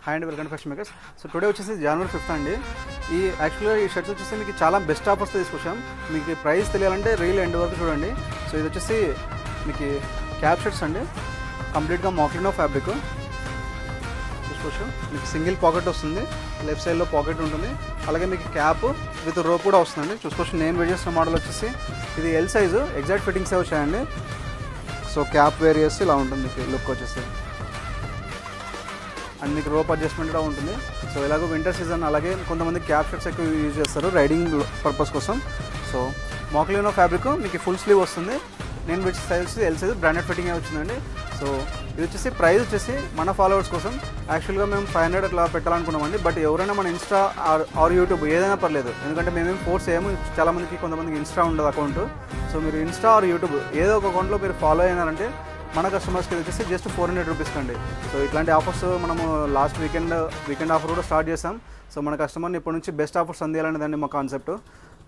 Hi అండి, welcome to fashion makers. So today వచ్చేసి జనవరి 5th అండి. యాక్చువల్గా ఈ షర్ట్స్ వచ్చేసి మీకు చాలా బెస్ట్ ఆఫర్స్తో తీసుకొచ్చాం. మీకు ప్రైస్ తెలియాలంటే రీల్ ఎండ్ వరకు చూడండి. సో ఇది వచ్చేసి మీకు క్యాప్ షర్ట్స్ అండి, కంప్లీట్గా మాక్లినో ఫ్యాబ్రిక్ చూసుకోవచ్చు. మీకు సింగిల్ పాకెట్ వస్తుంది, లెఫ్ట్ సైడ్లో పాకెట్ ఉంటుంది, అలాగే మీకు క్యాప్ విత్ రోప్ కూడా వస్తుందండి. చూసుకోవచ్చు. నేను వేర్ చేసిన మోడల్ వచ్చేసి ఇది ఎల్ సైజు, ఎగ్జాక్ట్ ఫిట్టింగ్సే వచ్చాయండి. సో క్యాప్ వేర్ చేస్తే ఇలా ఉంటుంది మీకు లుక్ వచ్చేసి, అండ్ మీకు రోప్ అడ్జస్ట్మెంట్ కూడా ఉంటుంది. సో ఇలాగో వింటర్ సీజన్, అలాగే కొంతమంది క్యాప్ షర్ట్స్ ఎక్కువ యూజ్ చేస్తారు రైడింగ్ పర్పస్ కోసం. సో మాక్లినో ఫ్యాబ్రిక్ మీకు ఫుల్ స్లీవ్ వస్తుంది. నేను వచ్చి సైజ్ వచ్చి ఎల్ సైజ్, బ్రాండెడ్ ఫిట్టింగ్ వచ్చిందండి. సో ఇది వచ్చేసి ప్రైస్ వచ్చేసి మన ఫాలోవర్స్ కోసం యాక్చువల్గా మేము 500 అట్లా పెట్టాలనుకున్నామండి. బట్ ఎవరైనా మన ఇన్స్టా ఆర్ యూట్యూబ్ ఏదైనా పర్లేదు, ఎందుకంటే మేమేం ఫోర్స్ చేయము. చాలామందికి కొంతమందికి ఇన్స్టా ఉండదు అకౌంట్. సో మీరు ఇన్స్టా ఆర్ యూట్యూబ్ ఏదో ఒక అకౌంట్లో మీరు ఫాలో అయినారంటే మన కస్టమర్స్కి వచ్చేసి జస్ట్ 400 రూపీస్ అండి. సో ఇట్లాంటి ఆఫర్స్ మనము లాస్ట్ వీకెండ్ ఆఫర్ కూడా స్టార్ట్ చేసాం. సో మన కస్టమర్ని ఇప్పటి నుంచి బెస్ట్ ఆఫర్స్ అందియాలనేదండి మా కాన్సెప్ట్.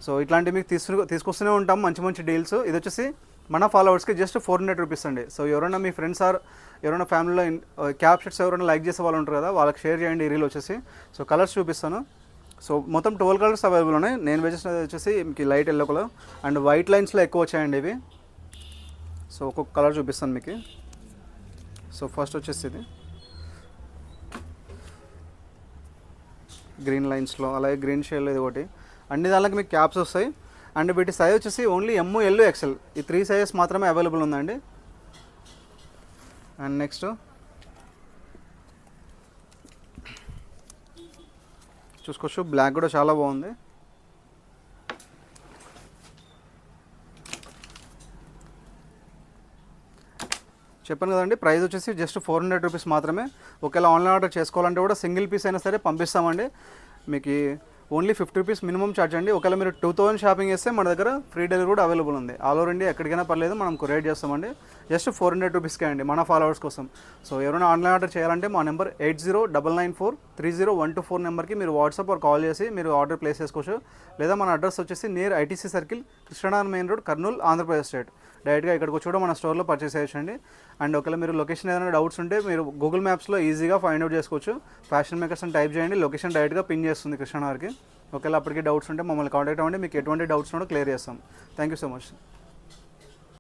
సో ఇట్లాంటివి మీకు తీసుకొస్తూనే ఉంటాం మంచి మంచి డీల్స్. ఇది వచ్చేసి మన ఫాలోవర్స్కి జస్ట్ 400 రూపీస్ అండి. సో ఎవరైనా మీ ఫ్రెండ్స్ ఆర్ ఎవరైనా ఫ్యామిలీలో క్యాప్ షర్ట్స్ ఎవరైనా లైక్ చేసే వాళ్ళు ఉంటారు కదా, వాళ్ళకి షేర్ చేయండి ఈ రీల్ వచ్చేసి. సో కలర్స్ చూపిస్తాను. సో మొత్తం 12 కలర్స్ అవైలబుల్ ఉన్నాయి. నేను వేసేసినది వచ్చేసి మీకు light yellow colour and white లైన్స్లో ఎక్కువ వచ్చాయండి ఇవి. సో ఒక్కొక్క కలర్ చూపిస్తాను మీకు. సో ఫస్ట్ వచ్చేసి ఇది గ్రీన్ లైన్స్లో, అలాగే గ్రీన్ షేడ్లో ఇది ఒకటి. అన్ని దానికి మీకు క్యాప్స్ వస్తాయి. అండ్ వీటి సైజ్ వచ్చేసి ఓన్లీ ఎమ్, ఎల్, ఎక్సెల్ ఈ 3 సైజెస్ మాత్రమే అవైలబుల్ ఉందండి. అండ్ నెక్స్ట్ చూసుకోవచ్చు, బ్లాక్ కూడా చాలా బాగుంది. చెప్పాను కదండి, ప్రైస్ వచ్చేసి జస్ట్ 400 రూపీస్ మాత్రమే. ఒకవేళ ఆన్లైన్ ఆర్డర్ చేసుకోవాలంటే కూడా సింగిల్ పీస్ అయినా సరే పంపిస్తామండి. మీకు ఓన్లీ 50 రూపీస్ మినిమం ఛార్జ్ అండి. ఒకవేళ మీరు 2000 షాపింగ్ చేస్తే మన దగ్గర ఫ్రీ డెలివరీ కూడా అవైలబుల్ ఉంది. ఆల్ ఓవర్ ఇండియా ఎక్కడికైనా పర్లేదు, మనం కొరియర్ చేస్తామండి. జస్ట్ 400 రూపీస్కే అండి మన ఫాలోవర్స్ కోసం. సో ఎవరైనా ఆన్లైన్ ఆర్డర్ చేయాలంటే మా నెంబర్ 8099430124 నెంబర్కి మీరు వాట్సాప్ ఆర్ కాల్ చేసి మీరు ఆర్డర్ ప్లేస్ చేసుకోవచ్చు. లేదా మన అడ్రస్ వచ్చేసి near ITC circle, Krishna Nagar main road, Kurnool, Andhra Pradesh state. డైరెక్ట్గా ఇక్కడికి వచ్చి కూడా మన స్టోర్లో పర్చేస్ చేయొచ్చండి. అండ్ ఒకవేళ మీరు లొకేషన్ ఏదైనా డౌట్స్ ఉంటే మీరు గూగుల్ మ్యాప్స్లో ఈజీగా ఫైండ్ అవుట్ చేసుకోవచ్చు. ఫ్యాషన్ మేకర్స్ అని టైప్ చేయండి, లొకేషన్ డైరెక్ట్గా పిన్ చేస్తుంది కృష్ణానగర్కి. ఒకవేళ అప్పటికి డౌట్స్ ఉంటే మమ్మల్ని కాంటాక్ట్ అవ్వండి. మీకు ఎటువంటి డౌట్స్ ఉన్నాడో క్లియర్ చేస్తాం. Thank you so much.